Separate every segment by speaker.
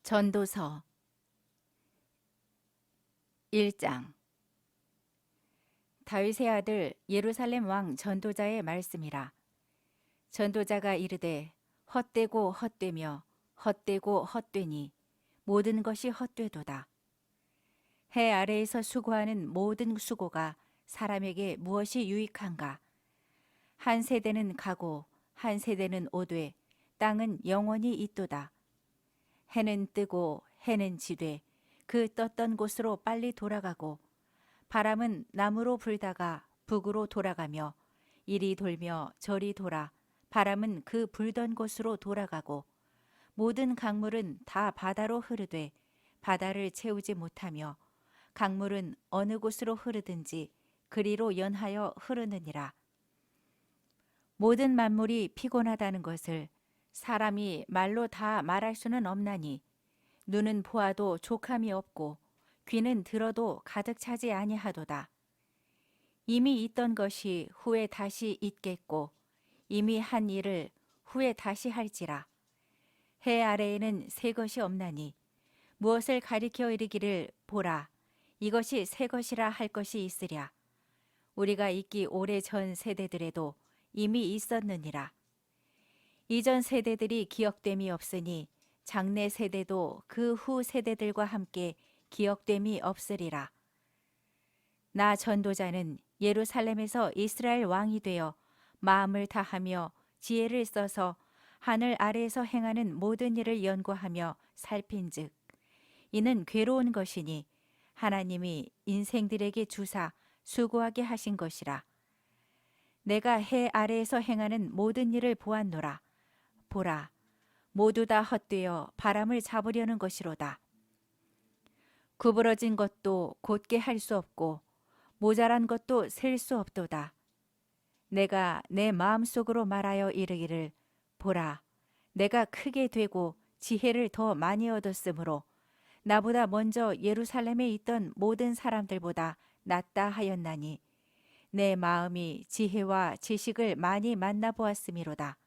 Speaker 1: 전도서 1장. 다윗의 아들 예루살렘 왕 전도자의 말씀이라. 전도자가 이르되 헛되고 헛되며 헛되고 헛되니 모든 것이 헛되도다. 해 아래에서 수고하는 모든 수고가 사람에게 무엇이 유익한가? 한 세대는 가고 한 세대는 오되 땅은 영원히 있도다. 해는 뜨고 해는 지되 그 떴던 곳으로 빨리 돌아가고 바람은 남으로 불다가 북으로 돌아가며 이리 돌며 저리 돌아 바람은 그 불던 곳으로 돌아가고 모든 강물은 다 바다로 흐르되 바다를 채우지 못하며 강물은 어느 곳으로 흐르든지 그리로 연하여 흐르느니라. 모든 만물이 피곤하다는 것을 사람이 말로 다 말할 수는 없나니 눈은 보아도 족함이 없고 귀는 들어도 가득 차지 아니하도다. 이미 있던 것이 후에 다시 있겠고 이미 한 일을 후에 다시 할지라. 해 아래에는 새 것이 없나니 무엇을 가리켜 이르기를 보라 이것이 새 것이라 할 것이 있으랴. 우리가 있기 오래전 세대들에도 이미 있었느니라. 이전 세대들이 기억됨이 없으니 장래 세대도 그 후 세대들과 함께 기억됨이 없으리라. 나 전도자는 예루살렘에서 이스라엘 왕이 되어 마음을 다하며 지혜를 써서 하늘 아래에서 행하는 모든 일을 연구하며 살핀즉 이는 괴로운 것이니 하나님이 인생들에게 주사 수고하게 하신 것이라. 내가 해 아래에서 행하는 모든 일을 보았노라. 보라, 모두 다 헛되어 바람을 잡으려는 것이로다. 구부러진 것도 곧게 할 수 없고 모자란 것도 셀 수 없도다. 내가 내 마음속으로 말하여 이르기를 보라, 내가 크게 되고 지혜를 더 많이 얻었으므로 나보다 먼저 예루살렘에 있던 모든 사람들보다 낫다 하였나니 내 마음이 지혜와 지식을 많이 만나보았음이로다.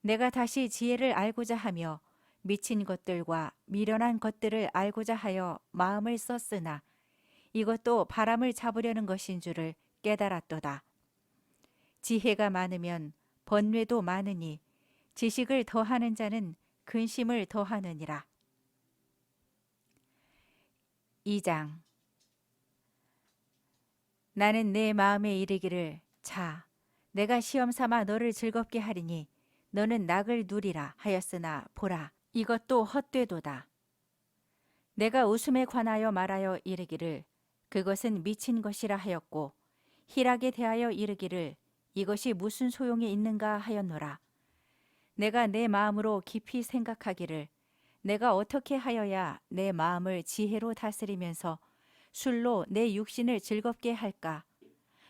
Speaker 1: 내가 다시 지혜를 알고자 하며 미친 것들과 미련한 것들을 알고자 하여 마음을 썼으나 이것도 바람을 잡으려는 것인 줄을 깨달았도다. 지혜가 많으면 번뇌도 많으니 지식을 더하는 자는 근심을 더하느니라. 2장. 나는 내 마음에 이르기를 자, 내가 시험 삼아 너를 즐겁게 하리니 너는 낙을 누리라 하였으나 보라, 이것도 헛되도다. 내가 웃음에 관하여 말하여 이르기를 그것은 미친 것이라 하였고 희락에 대하여 이르기를 이것이 무슨 소용이 있는가 하였노라. 내가 내 마음으로 깊이 생각하기를 내가 어떻게 하여야 내 마음을 지혜로 다스리면서 술로 내 육신을 즐겁게 할까?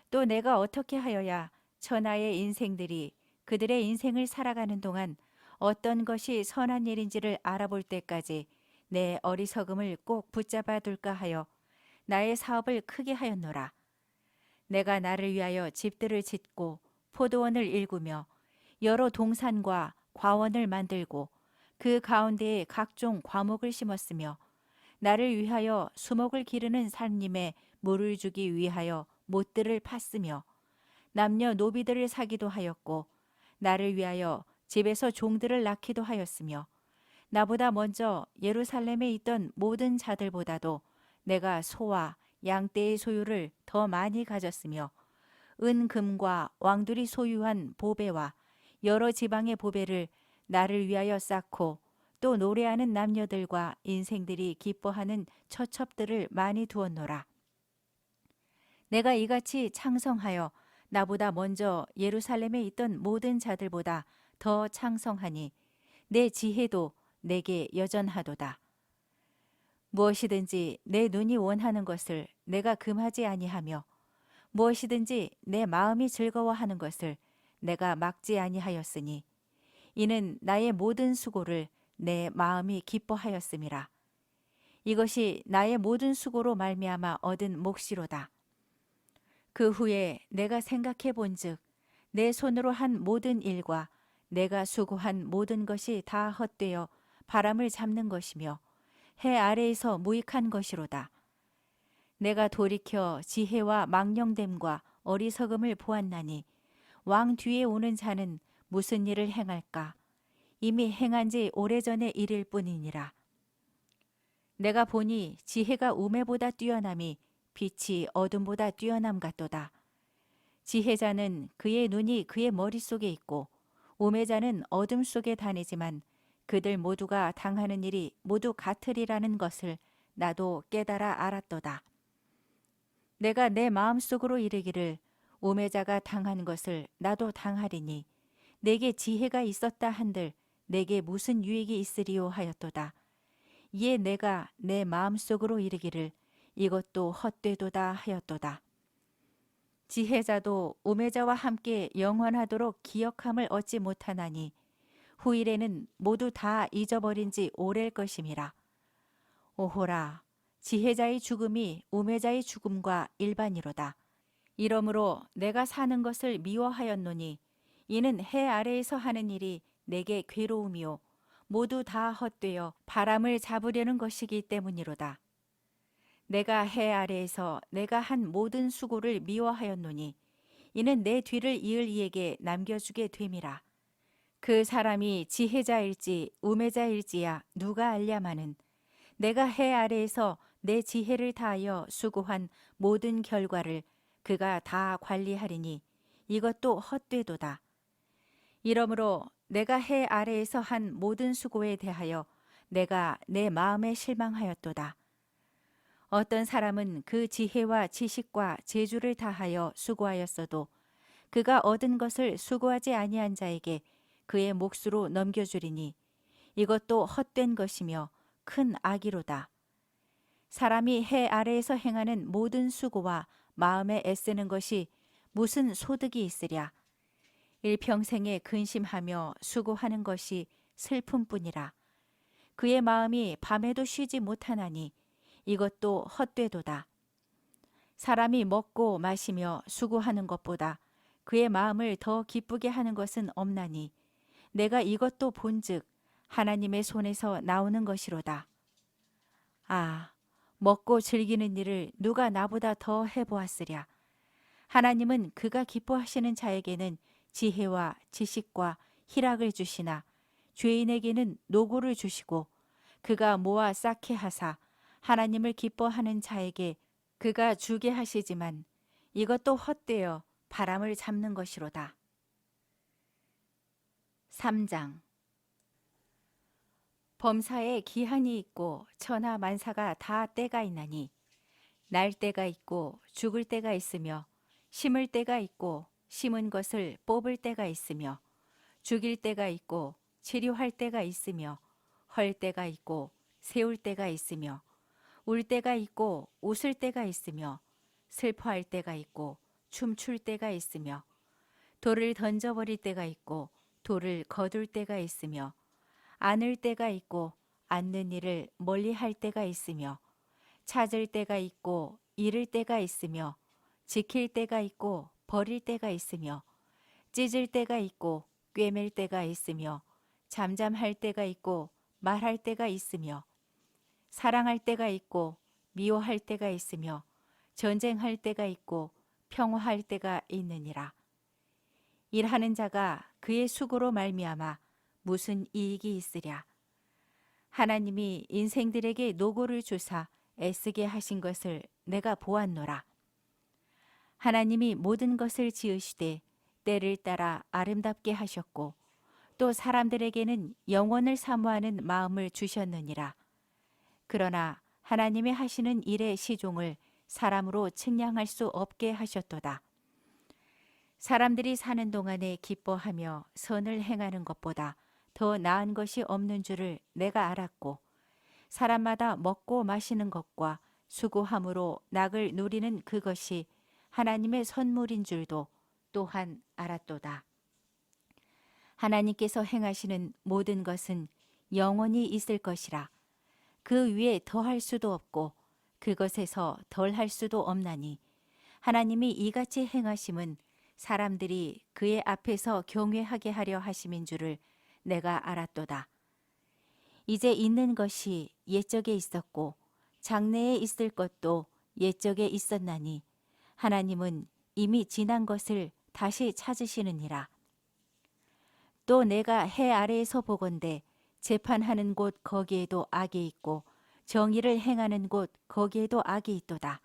Speaker 1: 또 내가 어떻게 하여야 천하의 인생들이 그들의 인생을 살아가는 동안 어떤 것이 선한 일인지를 알아볼 때까지 내 어리석음을 꼭 붙잡아 둘까 하여 나의 사업을 크게 하였노라. 내가 나를 위하여 집들을 짓고 포도원을 일구며 여러 동산과 과원을 만들고 그 가운데에 각종 과목을 심었으며 나를 위하여 수목을 기르는 산림에 물을 주기 위하여 못들을 팠으며 남녀 노비들을 사기도 하였고 나를 위하여 집에서 종들을 낳기도 하였으며 나보다 먼저 예루살렘에 있던 모든 자들보다도 내가 소와 양떼의 소유를 더 많이 가졌으며 은금과 왕들이 소유한 보배와 여러 지방의 보배를 나를 위하여 쌓고 또 노래하는 남녀들과 인생들이 기뻐하는 처첩들을 많이 두었노라. 내가 이같이 창성하여 나보다 먼저 예루살렘에 있던 모든 자들보다 더 창성하니 내 지혜도 내게 여전하도다. 무엇이든지 내 눈이 원하는 것을 내가 금하지 아니하며 무엇이든지 내 마음이 즐거워하는 것을 내가 막지 아니하였으니 이는 나의 모든 수고를 내 마음이 기뻐하였음이라. 이것이 나의 모든 수고로 말미암아 얻은 몫이로다. 그 후에 내가 생각해 본즉 내 손으로 한 모든 일과 내가 수고한 모든 것이 다 헛되어 바람을 잡는 것이며 해 아래에서 무익한 것이로다. 내가 돌이켜 지혜와 망령됨과 어리석음을 보았나니 왕 뒤에 오는 자는 무슨 일을 행할까? 이미 행한 지 오래전의 일일 뿐이니라. 내가 보니 지혜가 우매보다 뛰어남이 빛이 어둠보다 뛰어남 같도다. 지혜자는 그의 눈이 그의 머릿속에 있고 우매자는 어둠 속에 다니지만 그들 모두가 당하는 일이 모두 같으리라는 것을 나도 깨달아 알았도다. 내가 내 마음속으로 이르기를 우매자가 당한 것을 나도 당하리니 내게 지혜가 있었다 한들 내게 무슨 유익이 있으리요 하였도다. 이에 내가 내 마음속으로 이르기를 이것도 헛되도다 하였도다. 지혜자도 우매자와 함께 영원하도록 기억함을 얻지 못하나니 후일에는 모두 다 잊어버린 지 오래일 것임이라. 오호라, 지혜자의 죽음이 우매자의 죽음과 일반이로다. 이러므로 내가 사는 것을 미워하였노니 이는 해 아래에서 하는 일이 내게 괴로움이요 모두 다 헛되어 바람을 잡으려는 것이기 때문이로다. 내가 해 아래에서 내가 한 모든 수고를 미워하였노니 이는 내 뒤를 이을 이에게 남겨주게 됨이라. 그 사람이 지혜자일지 우매자일지야 누가 알랴마는 내가 해 아래에서 내 지혜를 다하여 수고한 모든 결과를 그가 다 관리하리니 이것도 헛되도다. 이러므로 내가 해 아래에서 한 모든 수고에 대하여 내가 내 마음에 실망하였도다. 어떤 사람은 그 지혜와 지식과 재주를 다하여 수고하였어도 그가 얻은 것을 수고하지 아니한 자에게 그의 몫으로 넘겨주리니 이것도 헛된 것이며 큰 악이로다. 사람이 해 아래에서 행하는 모든 수고와 마음에 애쓰는 것이 무슨 소득이 있으랴. 일평생에 근심하며 수고하는 것이 슬픔뿐이라. 그의 마음이 밤에도 쉬지 못하나니 이것도 헛되도다. 사람이 먹고 마시며 수고하는 것보다 그의 마음을 더 기쁘게 하는 것은 없나니 내가 이것도 본즉 하나님의 손에서 나오는 것이로다. 아, 먹고 즐기는 일을 누가 나보다 더 해보았으랴. 하나님은 그가 기뻐하시는 자에게는 지혜와 지식과 희락을 주시나 죄인에게는 노고를 주시고 그가 모아 쌓게 하사 하나님을 기뻐하는 자에게 그가 주게 하시지만 이것도 헛되어 바람을 잡는 것이로다. 3장. 범사에 기한이 있고 천하 만사가 다 때가 있나니 날 때가 있고 죽을 때가 있으며 심을 때가 있고 심은 것을 뽑을 때가 있으며 죽일 때가 있고 치료할 때가 있으며 헐 때가 있고 세울 때가 있으며 울 때가 있고 웃을 때가 있으며 슬퍼할 때가 있고 춤출 때가 있으며 돌을 던져버릴 때가 있고 돌을 거둘 때가 있으며 안을 때가 있고 앉는 일을 멀리할 때가 있으며 찾을 때가 있고 잃을 때가 있으며 지킬 때가 있고 버릴 때가 있으며 찢을 때가 있고 꿰맬 때가 있으며 잠잠할 때가 있고 말할 때가 있으며 사랑할 때가 있고 미워할 때가 있으며 전쟁할 때가 있고 평화할 때가 있느니라. 일하는 자가 그의 수고로 말미암아 무슨 이익이 있으랴. 하나님이 인생들에게 노고를 주사 애쓰게 하신 것을 내가 보았노라. 하나님이 모든 것을 지으시되 때를 따라 아름답게 하셨고 또 사람들에게는 영원을 사모하는 마음을 주셨느니라. 그러나 하나님의 하시는 일의 시종을 사람으로 측량할 수 없게 하셨도다. 사람들이 사는 동안에 기뻐하며 선을 행하는 것보다 더 나은 것이 없는 줄을 내가 알았고 사람마다 먹고 마시는 것과 수고함으로 낙을 누리는 그것이 하나님의 선물인 줄도 또한 알았도다. 하나님께서 행하시는 모든 것은 영원히 있을 것이라. 그 위에 더할 수도 없고 그것에서 덜할 수도 없나니 하나님이 이같이 행하심은 사람들이 그의 앞에서 경외하게 하려 하심인 줄을 내가 알았도다. 이제 있는 것이 옛적에 있었고 장래에 있을 것도 옛적에 있었나니 하나님은 이미 지난 것을 다시 찾으시느니라. 또 내가 해 아래에서 보건대 재판하는 곳 거기에도 악이 있고 정의를 행하는 곳 거기에도 악이 있도다.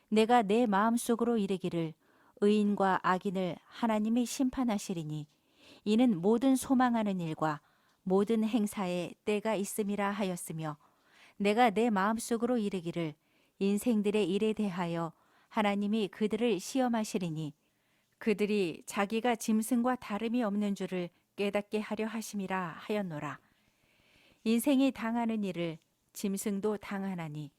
Speaker 1: 내가 내 마음속으로 이르기를 의인과 악인을 하나님이 심판하시리니 이는 모든 소망하는 일과 모든 행사에 때가 있음이라 하였으며 내가 내 마음속으로 이르기를 인생들의 일에 대하여 하나님이 그들을 시험하시리니 그들이 자기가 짐승과 다름이 없는 줄을 깨닫게 하려 하심이라 하였노라. 인생이 당하는 일을 짐승도 당하나니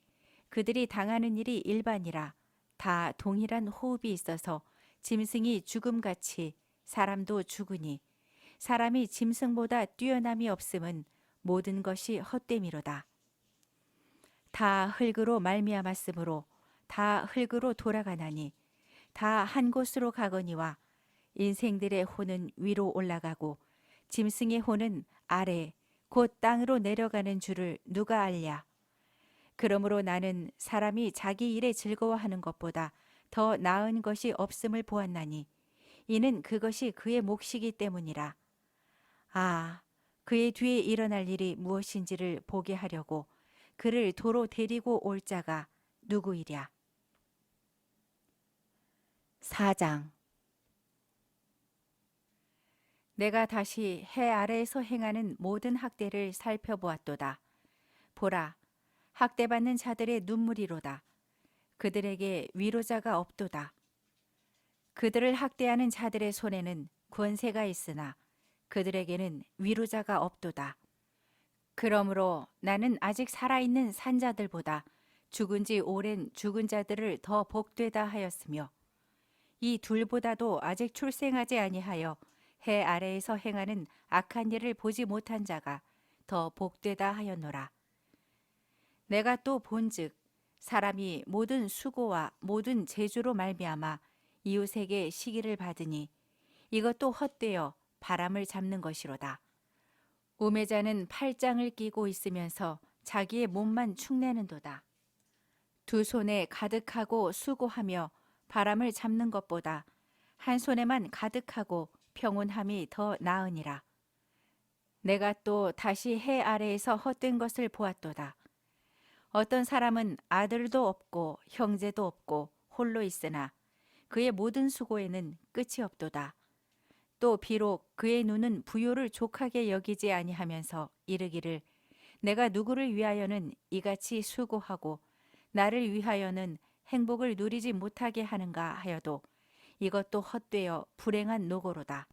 Speaker 1: 그들이 당하는 일이 일반이라 다 동일한 호흡이 있어서 짐승이 죽음같이 사람도 죽으니 사람이 짐승보다 뛰어남이 없음은 모든 것이 헛됨이로다. 다 흙으로 말미암았으므로 다 흙으로 돌아가나니 다 한 곳으로 가거니와 인생들의 혼은 위로 올라가고 짐승의 혼은 아래 곧 땅으로 내려가는 줄을 누가 알랴. 그러므로 나는 사람이 자기 일에 즐거워하는 것보다 더 나은 것이 없음을 보았나니 이는 그것이 그의 몫이기 때문이라. 아, 그의 뒤에 일어날 일이 무엇인지를 보게 하려고 그를 도로 데리고 올 자가 누구이랴. 4장. 내가 다시 해 아래에서 행하는 모든 학대를 살펴보았도다. 보라, 학대받는 자들의 눈물이로다. 그들에게 위로자가 없도다. 그들을 학대하는 자들의 손에는 권세가 있으나 그들에게는 위로자가 없도다. 그러므로 나는 아직 살아있는 산자들보다 죽은 지 오랜 죽은 자들을 더 복되다 하였으며 이 둘보다도 아직 출생하지 아니하여 해 아래에서 행하는 악한 일을 보지 못한 자가 더 복되다 하였노라. 내가 또 본즉 사람이 모든 수고와 모든 재주로 말미암아 이웃에게 시기를 받으니 이것도 헛되어 바람을 잡는 것이로다. 우매자는 팔짱을 끼고 있으면서 자기의 몸만 축내는도다. 두 손에 가득하고 수고하며 바람을 잡는 것보다 한 손에만 가득하고 평온함이 더 나으니라. 내가 또 다시 해 아래에서 헛된 것을 보았도다. 어떤 사람은 아들도 없고 형제도 없고 홀로 있으나 그의 모든 수고에는 끝이 없도다. 또 비록 그의 눈은 부요를 족하게 여기지 아니하면서 이르기를 내가 누구를 위하여는 이같이 수고하고 나를 위하여는 행복을 누리지 못하게 하는가 하여도 이것도 헛되어 불행한 노고로다.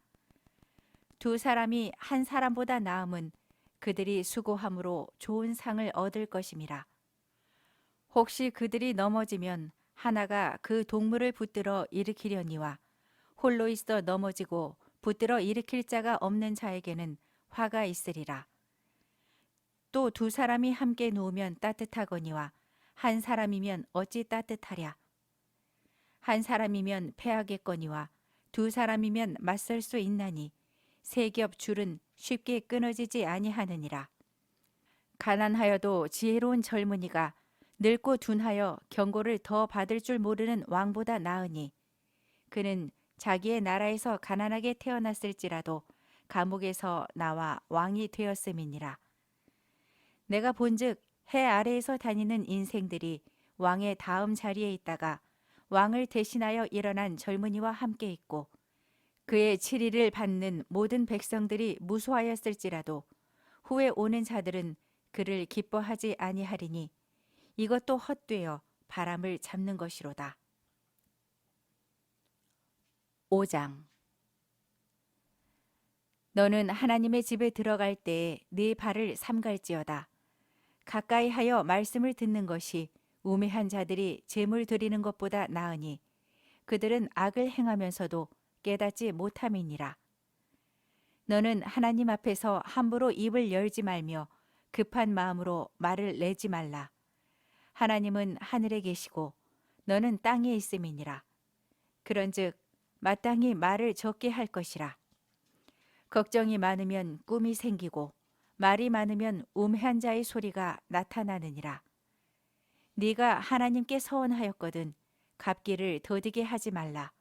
Speaker 1: 두 사람이 한 사람보다 나음은 그들이 수고함으로 좋은 상을 얻을 것임이라. 혹시 그들이 넘어지면 하나가 그 동물을 붙들어 일으키려니와 홀로 있어 넘어지고 붙들어 일으킬 자가 없는 자에게는 화가 있으리라. 또 두 사람이 함께 누우면 따뜻하거니와 한 사람이면 어찌 따뜻하랴. 한 사람이면 패하겠거니와 두 사람이면 맞설 수 있나니 세 겹 줄은 쉽게 끊어지지 아니하느니라. 가난하여도 지혜로운 젊은이가 늙고 둔하여 경고를 더 받을 줄 모르는 왕보다 나으니 그는 자기의 나라에서 가난하게 태어났을지라도 감옥에서 나와 왕이 되었음이니라. 내가 본즉 해 아래에서 다니는 인생들이 왕의 다음 자리에 있다가 왕을 대신하여 일어난 젊은이와 함께 있고 그의 치리를 받는 모든 백성들이 무수하였을지라도 후에 오는 자들은 그를 기뻐하지 아니하리니 이것도 헛되어 바람을 잡는 것이로다. 5장. 너는 하나님의 집에 들어갈 때에 네 발을 삼갈지어다. 가까이 하여 말씀을 듣는 것이 우매한 자들이 재물 드리는 것보다 나으니 그들은 악을 행하면서도 깨닫지 못함이니라. 너는 하나님 앞에서 함부로 입을 열지 말며 급한 마음으로 말을 내지 말라. 하나님은 하늘에 계시고 너는 땅에 있음이니라. 그런즉 마땅히 말을 적게 할 것이라. 걱정이 많으면 꿈이 생기고 말이 많으면 우매한 자의 소리가 나타나느니라. 네가 하나님께 서원하였거든 갚기를 더디게 하지 말라.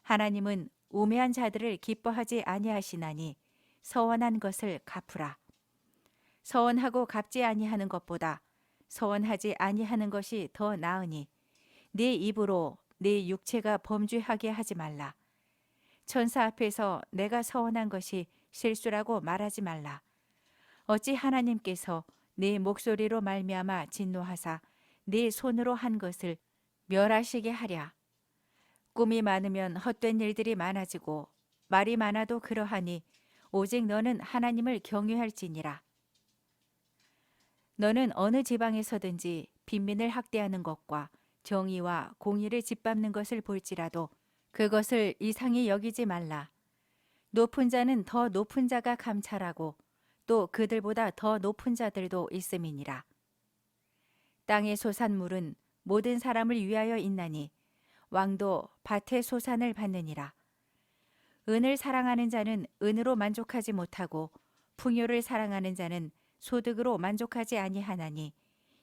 Speaker 1: 하나님은 우매한 자들을 기뻐하지 아니하시나니 서원한 것을 갚으라. 서원하고 갚지 아니하는 것보다 서원하지 아니하는 것이 더 나으니 네 입으로 네 육체가 범죄하게 하지 말라. 천사 앞에서 내가 서원한 것이 실수라고 말하지 말라. 어찌 하나님께서 네 목소리로 말미암아 진노하사 네 손으로 한 것을 멸하시게 하랴. 꿈이 많으면 헛된 일들이 많아지고 말이 많아도 그러하니 오직 너는 하나님을 경외할지니라. 너는 어느 지방에서든지 빈민을 학대하는 것과 정의와 공의를 짓밟는 것을 볼지라도 그것을 이상히 여기지 말라. 높은 자는 더 높은 자가 감찰하고 또 그들보다 더 높은 자들도 있음이니라. 땅의 소산물은 모든 사람을 위하여 있나니 왕도 밭의 소산을 받느니라. 은을 사랑하는 자는 은으로 만족하지 못하고 풍요를 사랑하는 자는 소득으로 만족하지 아니하나니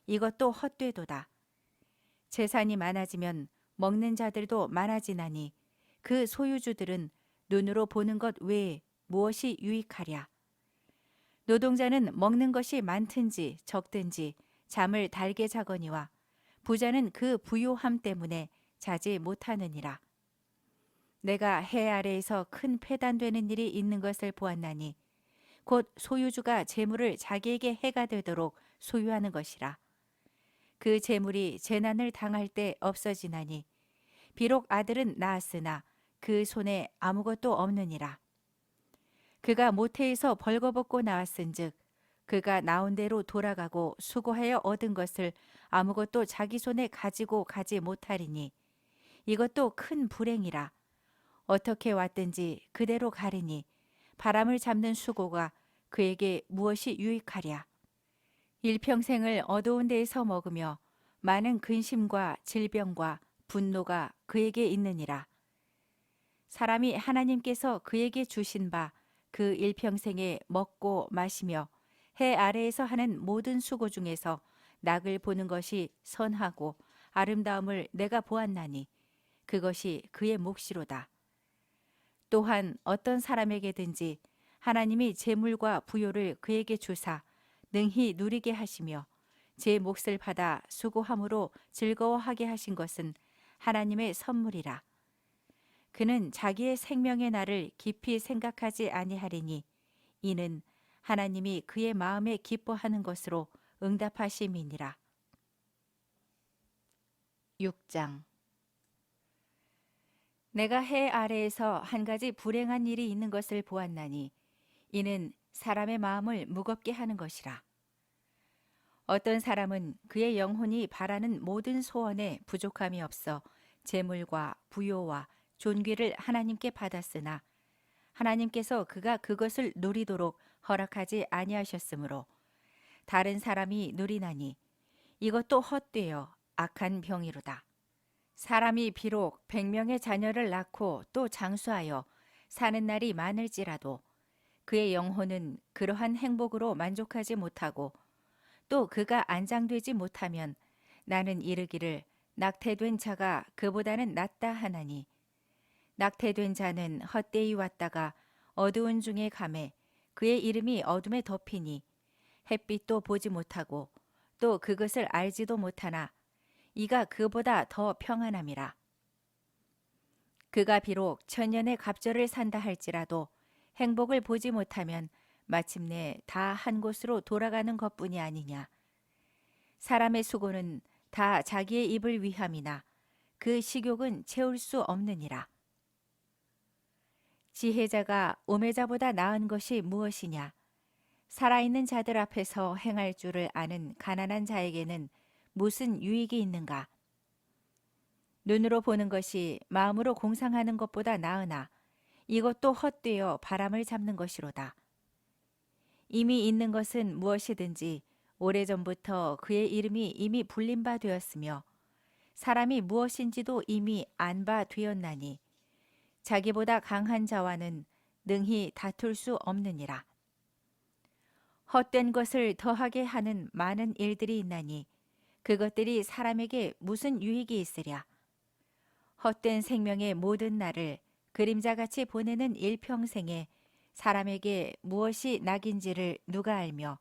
Speaker 1: 이것도 헛되도다. 재산이 많아지면 먹는 자들도 많아지나니 그 소유주들은 눈으로 보는 것 외에 무엇이 유익하랴. 노동자는 먹는 것이 많든지 적든지 잠을 달게 자거니와 부자는 그 부요함 때문에 자지 못하느니라. 내가 해 아래에서 큰 패단되는 일이 있는 것을 보았나니 곧 소유주가 재물을 자기에게 해가 되도록 소유하는 것이라. 그 재물이 재난을 당할 때 없어지나니 비록 아들은 낳았으나 그 손에 아무것도 없느니라. 그가 모태에서 벌거벗고 나왔은즉 그가 나온 대로 돌아가고 수고하여 얻은 것을 아무것도 자기 손에 가지고 가지 못하리니 이것도 큰 불행이라. 어떻게 왔든지 그대로 가리니 바람을 잡는 수고가 그에게 무엇이 유익하랴. 일평생을 어두운 데에서 먹으며 많은 근심과 질병과 분노가 그에게 있느니라. 사람이 하나님께서 그에게 주신 바 그 일평생에 먹고 마시며 해 아래에서 하는 모든 수고 중에서 낙을 보는 것이 선하고 아름다움을 내가 보았나니 그것이 그의 몫이로다. 또한 어떤 사람에게든지 하나님이 재물과 부요를 그에게 주사 능히 누리게 하시며 제 몫을 받아 수고함으로 즐거워하게 하신 것은 하나님의 선물이라. 그는 자기의 생명의 날을 깊이 생각하지 아니하리니 이는 하나님이 그의 마음에 기뻐하는 것으로 응답하심이니라. 6장. 내가 해 아래에서 한 가지 불행한 일이 있는 것을 보았나니 이는 사람의 마음을 무겁게 하는 것이라. 어떤 사람은 그의 영혼이 바라는 모든 소원에 부족함이 없어 재물과 부요와 존귀를 하나님께 받았으나 하나님께서 그가 그것을 누리도록 허락하지 아니하셨으므로 다른 사람이 누리나니 이것도 헛되어 악한 병이로다. 사람이 비록 100명의 자녀를 낳고 또 장수하여 사는 날이 많을지라도 그의 영혼은 그러한 행복으로 만족하지 못하고 또 그가 안장되지 못하면 나는 이르기를 낙태된 자가 그보다는 낫다 하나니 낙태된 자는 헛되이 왔다가 어두운 중에 감에 그의 이름이 어둠에 덮이니 햇빛도 보지 못하고 또 그것을 알지도 못하나 이가 그보다 더 평안함이라. 그가 비록 천년의 갑절을 산다 할지라도 행복을 보지 못하면 마침내 다 한 곳으로 돌아가는 것뿐이 아니냐. 사람의 수고는 다 자기의 입을 위함이나 그 식욕은 채울 수 없느니라. 지혜자가 우매자보다 나은 것이 무엇이냐? 살아있는 자들 앞에서 행할 줄을 아는 가난한 자에게는 무슨 유익이 있는가? 눈으로 보는 것이 마음으로 공상하는 것보다 나으나 이것도 헛되어 바람을 잡는 것이로다. 이미 있는 것은 무엇이든지 오래전부터 그의 이름이 이미 불린 바 되었으며 사람이 무엇인지도 이미 안 바 되었나니 자기보다 강한 자와는 능히 다툴 수 없느니라. 헛된 것을 더하게 하는 많은 일들이 있나니 그것들이 사람에게 무슨 유익이 있으랴. 헛된 생명의 모든 날을 그림자같이 보내는 일평생에 사람에게 무엇이 낙인지를 누가 알며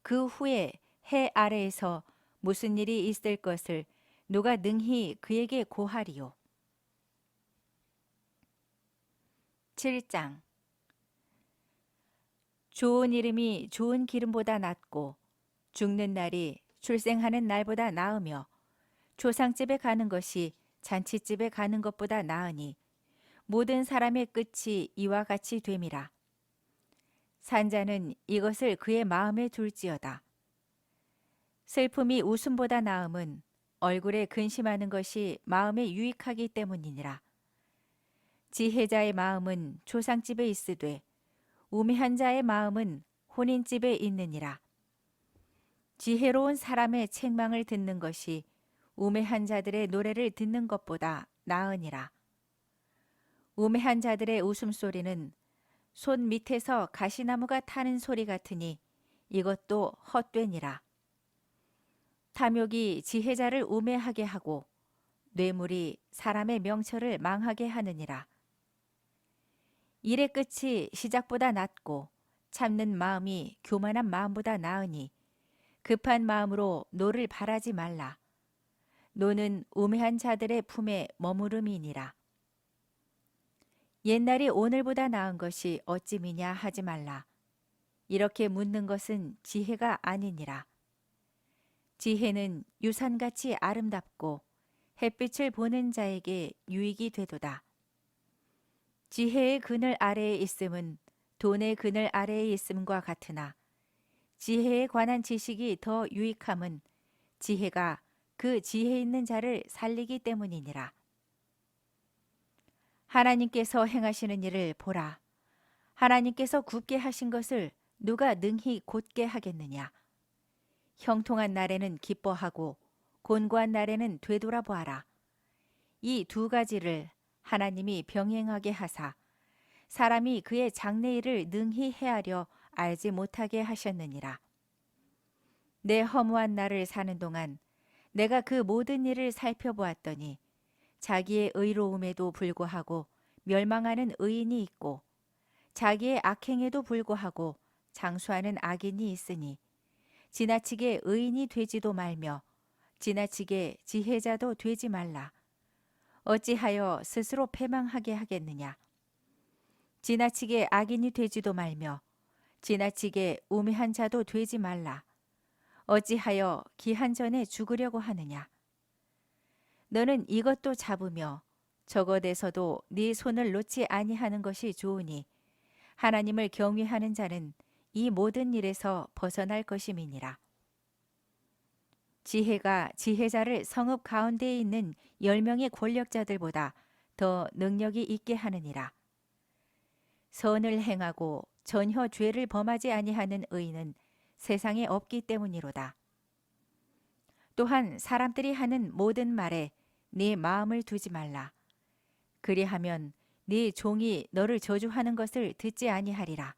Speaker 1: 그 후에 해 아래에서 무슨 일이 있을 것을 누가 능히 그에게 고하리요. 7장. 좋은 이름이 좋은 기름보다 낫고 죽는 날이 출생하는 날보다 나으며 조상집에 가는 것이 잔치집에 가는 것보다 나으니 모든 사람의 끝이 이와 같이 됨이라. 산자는 이것을 그의 마음에 둘지어다. 슬픔이 웃음보다 나음은 얼굴에 근심하는 것이 마음에 유익하기 때문이니라. 지혜자의 마음은 조상집에 있으되 우매한 자의 마음은 혼인집에 있느니라. 지혜로운 사람의 책망을 듣는 것이 우매한 자들의 노래를 듣는 것보다 나으니라. 우매한 자들의 웃음소리는 손 밑에서 가시나무가 타는 소리 같으니 이것도 헛되니라. 탐욕이 지혜자를 우매하게 하고 뇌물이 사람의 명철을 망하게 하느니라. 일의 끝이 시작보다 낫고 참는 마음이 교만한 마음보다 나으니 급한 마음으로 노를 바라지 말라. 노는 우매한 자들의 품에 머무름이니라. 옛날이 오늘보다 나은 것이 어찌미냐 하지 말라. 이렇게 묻는 것은 지혜가 아니니라. 지혜는 유산같이 아름답고 햇빛을 보는 자에게 유익이 되도다. 지혜의 그늘 아래에 있음은 돈의 그늘 아래에 있음과 같으나 지혜에 관한 지식이 더 유익함은 지혜가 그 지혜 있는 자를 살리기 때문이니라. 하나님께서 행하시는 일을 보라. 하나님께서 굽게 하신 것을 누가 능히 곧게 하겠느냐. 형통한 날에는 기뻐하고 곤고한 날에는 되돌아보아라. 이 두 가지를 하나님이 병행하게 하사 사람이 그의 장래일을 능히 헤아려 알지 못하게 하셨느니라. 내 허무한 날을 사는 동안 내가 그 모든 일을 살펴보았더니 자기의 의로움에도 불구하고 멸망하는 의인이 있고 자기의 악행에도 불구하고 장수하는 악인이 있으니 지나치게 의인이 되지도 말며 지나치게 지혜자도 되지 말라. 어찌하여 스스로 패망하게 하겠느냐. 지나치게 악인이 되지도 말며 지나치게 우매한 자도 되지 말라. 어찌하여 기한 전에 죽으려고 하느냐. 너는 이것도 잡으며 저것에서도 네 손을 놓지 아니하는 것이 좋으니 하나님을 경외하는 자는 이 모든 일에서 벗어날 것임이니라. 지혜가 지혜자를 성읍 가운데에 있는 10명의 권력자들보다 더 능력이 있게 하느니라. 선을 행하고 전혀 죄를 범하지 아니하는 의인은 세상에 없기 때문이로다. 또한 사람들이 하는 모든 말에 네 마음을 두지 말라. 그리하면 네 종이 너를 저주하는 것을 듣지 아니하리라.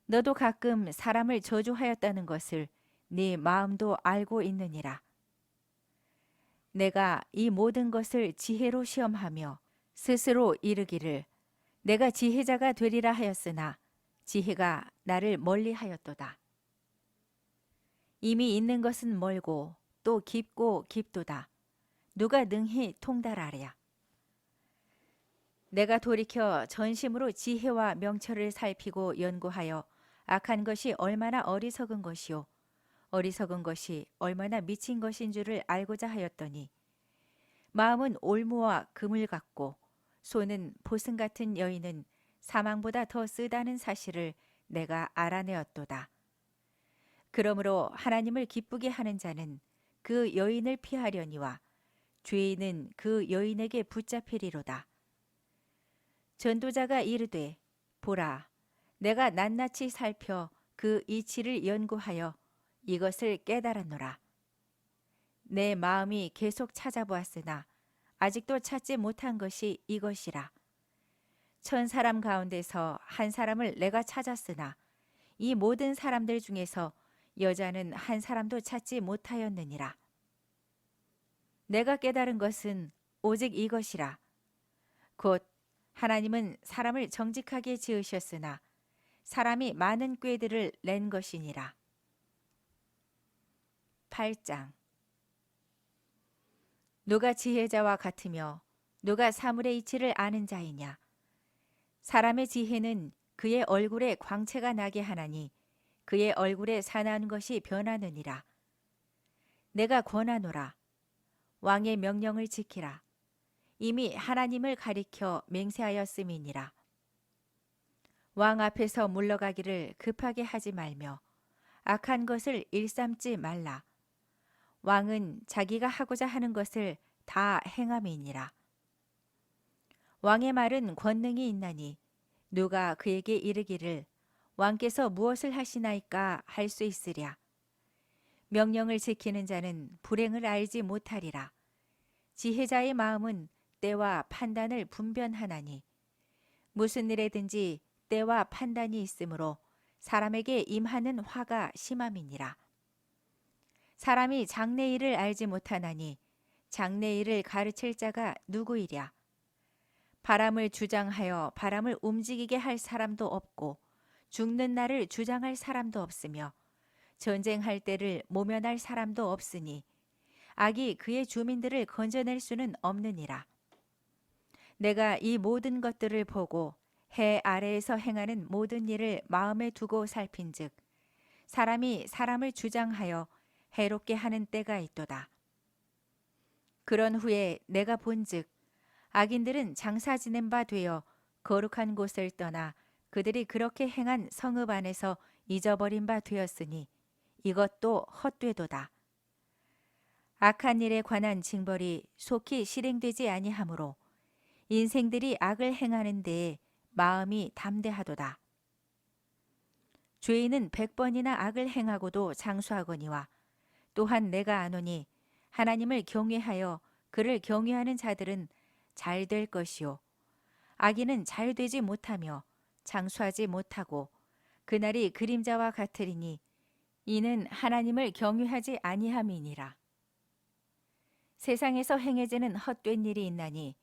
Speaker 1: 너도 가끔 사람을 저주하였다는 것을 네 마음도 알고 있느니라. 내가 이 모든 것을 지혜로 시험하며 스스로 이르기를 내가 지혜자가 되리라 하였으나 지혜가 나를 멀리하였도다. 이미 있는 것은 멀고 또 깊고 깊도다. 누가 능히 통달하랴. 내가 돌이켜 전심으로 지혜와 명철을 살피고 연구하여 악한 것이 얼마나 어리석은 것이요 어리석은 것이 얼마나 미친 것인 줄을 알고자 하였더니 마음은 올무와 그물 같고 손은 보승 같은 여인은 사망보다 더 쓰다는 사실을 내가 알아내었도다. 그러므로 하나님을 기쁘게 하는 자는 그 여인을 피하려니와 죄인은 그 여인에게 붙잡히리로다. 전도자가 이르되 보라 내가 낱낱이 살펴 그 이치를 연구하여 이것을 깨달았노라. 내 마음이 계속 찾아보았으나 아직도 찾지 못한 것이 이것이라. 1000사람 가운데서 한 사람을 내가 찾았으나 이 모든 사람들 중에서 여자는 한 사람도 찾지 못하였느니라. 내가 깨달은 것은 오직 이것이라. 곧 하나님은 사람을 정직하게 지으셨으나 사람이 많은 꾀들을 낸 것이니라. 8장. 누가 지혜자와 같으며 누가 사물의 이치를 아는 자이냐. 사람의 지혜는 그의 얼굴에 광채가 나게 하나니 그의 얼굴에 사나운 것이 변하느니라. 내가 권하노라. 왕의 명령을 지키라. 이미 하나님을 가리켜 맹세하였음이니라. 왕 앞에서 물러가기를 급하게 하지 말며 악한 것을 일삼지 말라. 왕은 자기가 하고자 하는 것을 다 행함이니라. 왕의 말은 권능이 있나니 누가 그에게 이르기를 왕께서 무엇을 하시나이까 할 수 있으랴. 명령을 지키는 자는 불행을 알지 못하리라. 지혜자의 마음은 때와 판단을 분별하나니 무슨 일에든지 때와 판단이 있으므로 사람에게 임하는 화가 심함이니라. 사람이 장래일을 알지 못하나니 장래일을 가르칠 자가 누구이랴. 바람을 주장하여 바람을 움직이게 할 사람도 없고 죽는 날을 주장할 사람도 없으며 전쟁할 때를 모면할 사람도 없으니 악이 그의 주민들을 건져낼 수는 없느니라. 내가 이 모든 것들을 보고 해 아래에서 행하는 모든 일을 마음에 두고 살핀즉 사람이 사람을 주장하여 해롭게 하는 때가 있도다. 그런 후에 내가 본즉 악인들은 장사 지낸 바 되어 거룩한 곳을 떠나 그들이 그렇게 행한 성읍 안에서 잊어버린 바 되었으니 이것도 헛되도다. 악한 일에 관한 징벌이 속히 실행되지 아니하므로 인생들이 악을 행하는 데에 마음이 담대하도다. 죄인은 100번이나 악을 행하고도 장수하거니와 또한 내가 아노니 하나님을 경외하여 그를 경외하는 자들은 잘 될 것이요 악인은 잘 되지 못하며 장수하지 못하고 그날이 그림자와 같으리니 이는 하나님을 경외하지 아니함이니라. 세상에서 행해지는 헛된 일이 있나니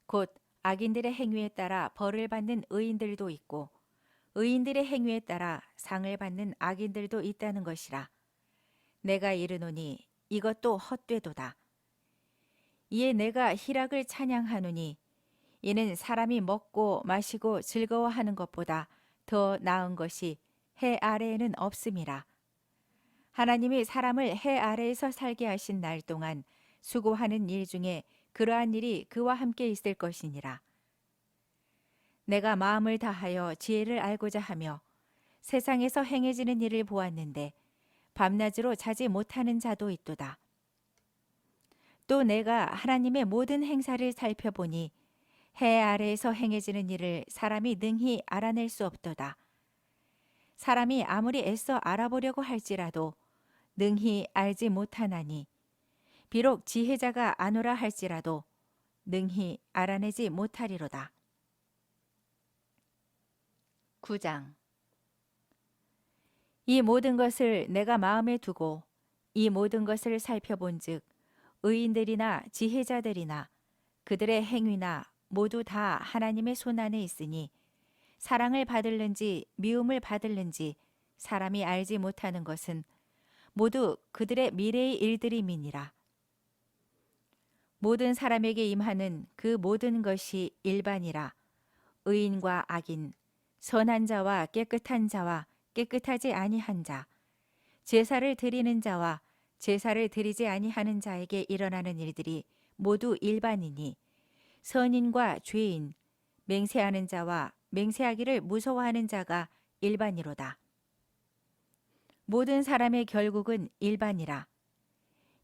Speaker 1: 곧 악인들의 행위에 따라 벌을 받는 의인들도 있고 의인들의 행위에 따라 상을 받는 악인들도 있다는 것이라. 내가 이르노니 이것도 헛되도다. 이에 내가 희락을 찬양하노니 이는 사람이 먹고 마시고 즐거워하는 것보다 더 나은 것이 해 아래에는 없음이라. 하나님이 사람을 해 아래에서 살게 하신 날 동안 수고하는 일 중에 그러한 일이 그와 함께 있을 것이니라. 내가 마음을 다하여 지혜를 알고자 하며 세상에서 행해지는 일을 보았는데 밤낮으로 자지 못하는 자도 있도다. 또 내가 하나님의 모든 행사를 살펴보니 해 아래에서 행해지는 일을 사람이 능히 알아낼 수 없도다. 사람이 아무리 애써 알아보려고 할지라도 능히 알지 못하나니 비록 지혜자가 아노라 할지라도 능히 알아내지 못하리로다. 9장. 이 모든 것을 내가 마음에 두고 이 모든 것을 살펴본즉 의인들이나 지혜자들이나 그들의 행위나 모두 다 하나님의 손안에 있으니 사랑을 받을는지 미움을 받을는지 사람이 알지 못하는 것은 모두 그들의 미래의 일들임이니라. 모든 사람에게 임하는 그 모든 것이 일반이라. 의인과 악인, 선한 자와 깨끗한 자와 깨끗하지 아니한 자, 제사를 드리는 자와 제사를 드리지 아니하는 자에게 일어나는 일들이 모두 일반이니 선인과 죄인, 맹세하는 자와 맹세하기를 무서워하는 자가 일반이로다. 모든 사람의 결국은 일반이라.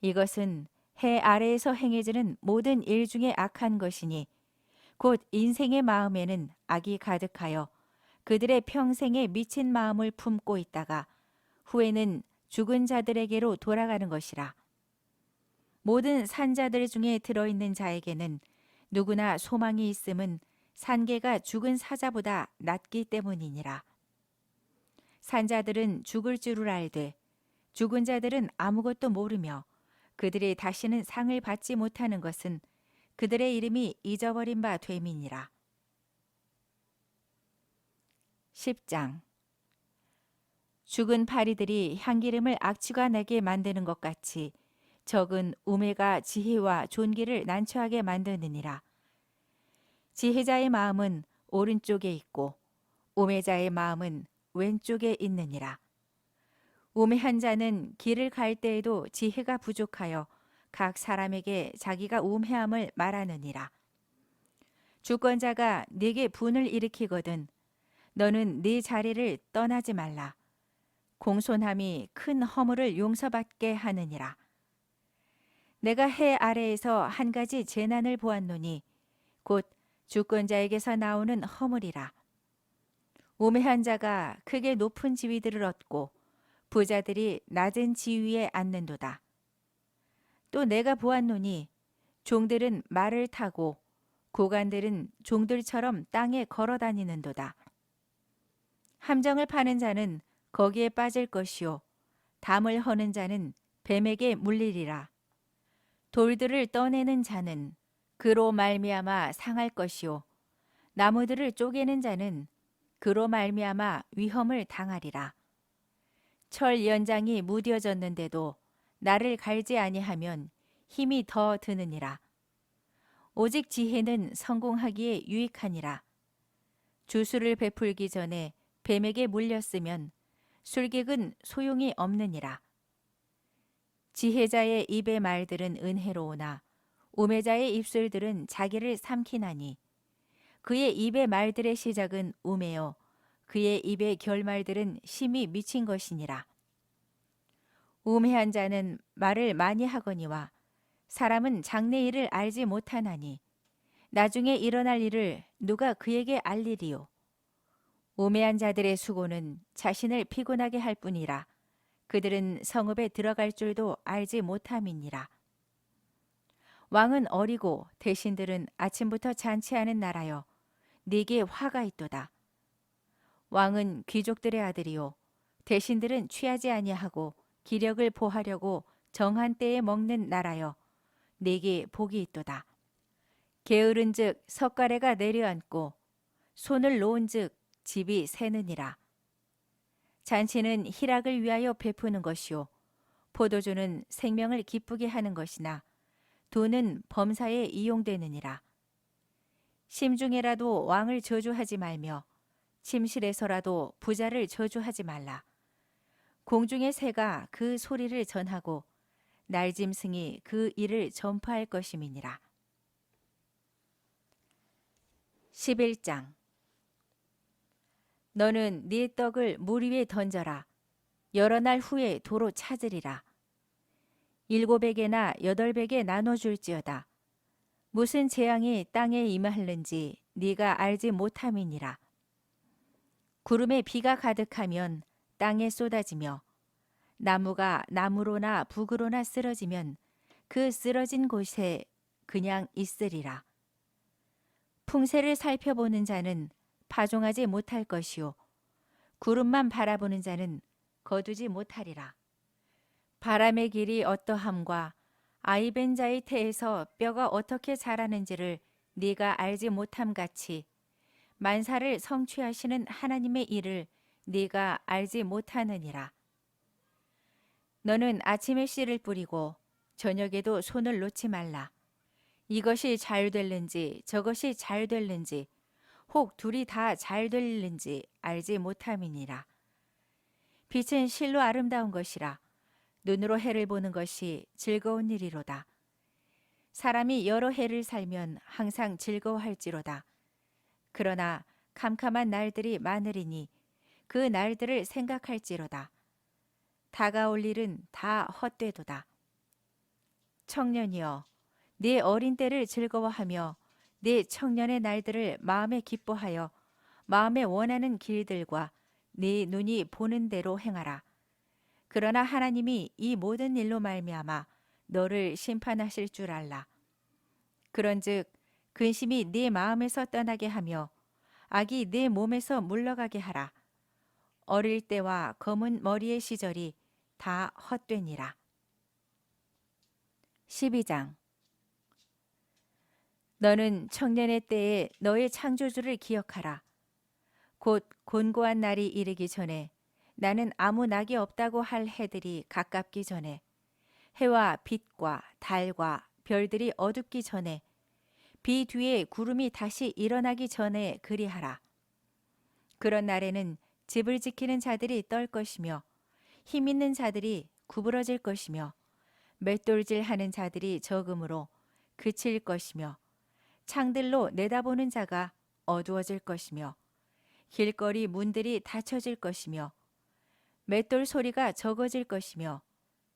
Speaker 1: 이것은 해 아래에서 행해지는 모든 일 중에 악한 것이니 곧 인생의 마음에는 악이 가득하여 그들의 평생에 미친 마음을 품고 있다가 후에는 죽은 자들에게로 돌아가는 것이라. 모든 산자들 중에 들어있는 자에게는 누구나 소망이 있음은 산개가 죽은 사자보다 낫기 때문이니라. 산자들은 죽을 줄을 알되 죽은 자들은 아무것도 모르며 그들이 다시는 상을 받지 못하는 것은 그들의 이름이 잊어버린 바 됨이니라. 10장. 죽은 파리들이 향기름을 악취가 나게 만드는 것 같이 적은 우매가 지혜와 존귀를 난처하게 만드느니라. 지혜자의 마음은 오른쪽에 있고 우매자의 마음은 왼쪽에 있느니라. 우매한 자는 길을 갈 때에도 지혜가 부족하여 각 사람에게 자기가 우매함을 말하느니라. 주권자가 네게 분을 일으키거든 너는 네 자리를 떠나지 말라. 공손함이 큰 허물을 용서받게 하느니라. 내가 해 아래에서 한 가지 재난을 보았노니 곧 주권자에게서 나오는 허물이라. 우매한 자가 크게 높은 지위들을 얻고 부자들이 낮은 지위에 앉는도다. 또 내가 보았노니 종들은 말을 타고 고관들은 종들처럼 땅에 걸어 다니는도다. 함정을 파는 자는 거기에 빠질 것이요 담을 허는 자는 뱀에게 물리리라. 돌들을 떠내는 자는 그로 말미암아 상할 것이요 나무들을 쪼개는 자는 그로 말미암아 위험을 당하리라. 철 연장이 무뎌졌는데도 나를 갈지 아니하면 힘이 더 드느니라. 오직 지혜는 성공하기에 유익하니라. 주술을 베풀기 전에 뱀에게 물렸으면 술객은 소용이 없느니라. 지혜자의 입의 말들은 은혜로우나 우매자의 입술들은 자기를 삼키나니 그의 입의 말들의 시작은 우매요 그의 입의 결말들은 심히 미친 것이니라. 우매한 자는 말을 많이 하거니와 사람은 장래 일을 알지 못하나니 나중에 일어날 일을 누가 그에게 알리리요. 우매한 자들의 수고는 자신을 피곤하게 할 뿐이라 그들은 성읍에 들어갈 줄도 알지 못함이니라. 왕은 어리고 대신들은 아침부터 잔치하는 나라여 네게 화가 있도다. 왕은 귀족들의 아들이요 대신들은 취하지 아니하고 기력을 보하려고 정한 때에 먹는 나라여 네게 복이 있도다. 게으른즉 석가래가 내려앉고 손을 놓은즉 집이 새느니라. 잔치는 희락을 위하여 베푸는 것이요 포도주는 생명을 기쁘게 하는 것이나 돈은 범사에 이용되느니라. 심중에라도 왕을 저주하지 말며 침실에서라도 부자를 저주하지 말라. 공중의 새가 그 소리를 전하고 날짐승이 그 일을 전파할 것임이니라. 11장. 너는 네 떡을 물 위에 던져라. 여러 날 후에 도로 찾으리라. 7에게나 8에게 나눠줄지어다. 무슨 재앙이 땅에 임하는지 네가 알지 못함이니라. 구름에 비가 가득하면 땅에 쏟아지며 나무가 나무로나 북으로나 쓰러지면 그 쓰러진 곳에 그냥 있으리라. 풍세를 살펴보는 자는 파종하지 못할 것이요 구름만 바라보는 자는 거두지 못하리라. 바람의 길이 어떠함과 아이벤 자의 태에서 뼈가 어떻게 자라는지를 네가 알지 못함 같이 만사를 성취하시는 하나님의 일을 네가 알지 못하느니라. 너는 아침에 씨를 뿌리고 저녁에도 손을 놓지 말라. 이것이 잘 될는지 저것이 잘 될는지 혹 둘이 다 잘 될는지 알지 못함이니라. 빛은 실로 아름다운 것이라 눈으로 해를 보는 것이 즐거운 일이로다. 사람이 여러 해를 살면 항상 즐거워할지로다. 그러나 캄캄한 날들이 많으리니 그 날들을 생각할지로다. 다가올 일은 다 헛되도다. 청년이여, 네 어린 때를 즐거워하며 네 청년의 날들을 마음에 기뻐하여 마음에 원하는 길들과 네 눈이 보는 대로 행하라. 그러나 하나님이 이 모든 일로 말미암아 너를 심판하실 줄 알라. 그런즉 근심이 네 마음에서 떠나게 하며 악이 네 몸에서 물러가게 하라. 어릴 때와 검은 머리의 시절이 다 헛되니라. 12장. 너는 청년의 때에 너의 창조주를 기억하라. 곧 곤고한 날이 이르기 전에 나는 아무 낙이 없다고 할 해들이 가깝기 전에 해와 빛과 달과 별들이 어둡기 전에 비 뒤에 구름이 다시 일어나기 전에 그리하라. 그런 날에는 집을 지키는 자들이 떨 것이며 힘 있는 자들이 구부러질 것이며 맷돌질 하는 자들이 적음으로 그칠 것이며 창들로 내다보는 자가 어두워질 것이며 길거리 문들이 닫혀질 것이며 맷돌 소리가 적어질 것이며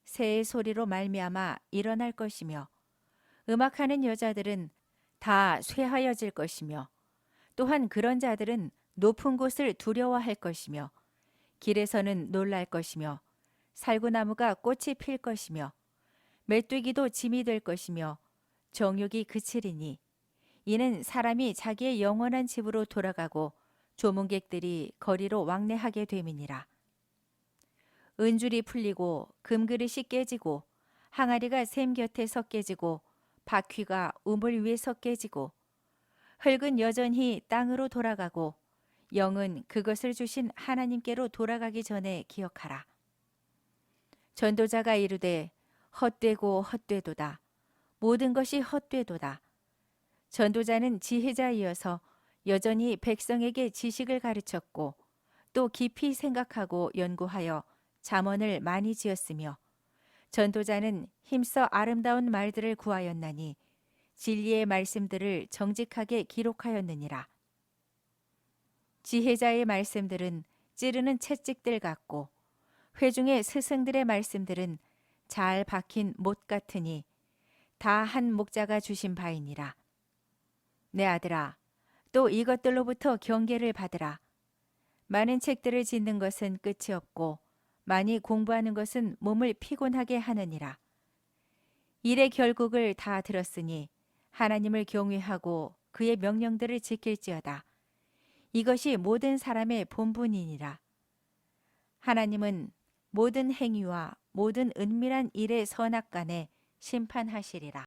Speaker 1: 새의 소리로 말미암아 일어날 것이며 음악하는 여자들은 다 쇠하여질 것이며 또한 그런 자들은 높은 곳을 두려워할 것이며 길에서는 놀랄 것이며 살구나무가 꽃이 필 것이며 메뚜기도 짐이 될 것이며 정욕이 그치리니 이는 사람이 자기의 영원한 집으로 돌아가고 조문객들이 거리로 왕래하게 됨이니라. 은줄이 풀리고 금그릇이 깨지고 항아리가 샘 곁에서 깨지고 바퀴가 우물 위에서 깨지고 흙은 여전히 땅으로 돌아가고 영은 그것을 주신 하나님께로 돌아가기 전에 기억하라. 전도자가 이르되 헛되고 헛되도다. 모든 것이 헛되도다. 전도자는 지혜자이어서 여전히 백성에게 지식을 가르쳤고 또 깊이 생각하고 연구하여 잠언을 많이 지었으며 전도자는 힘써 아름다운 말들을 구하였나니 진리의 말씀들을 정직하게 기록하였느니라. 지혜자의 말씀들은 찌르는 채찍들 같고 회중의 스승들의 말씀들은 잘 박힌 못 같으니 다 한 목자가 주신 바이니라. 내 아들아, 또 이것들로부터 경계를 받으라. 많은 책들을 짓는 것은 끝이 없고 많이 공부하는 것은 몸을 피곤하게 하느니라. 일의 결국을 다 들었으니 하나님을 경외하고 그의 명령들을 지킬지어다. 이것이 모든 사람의 본분이니라. 하나님은 모든 행위와 모든 은밀한 일의 선악간에 심판하시리라.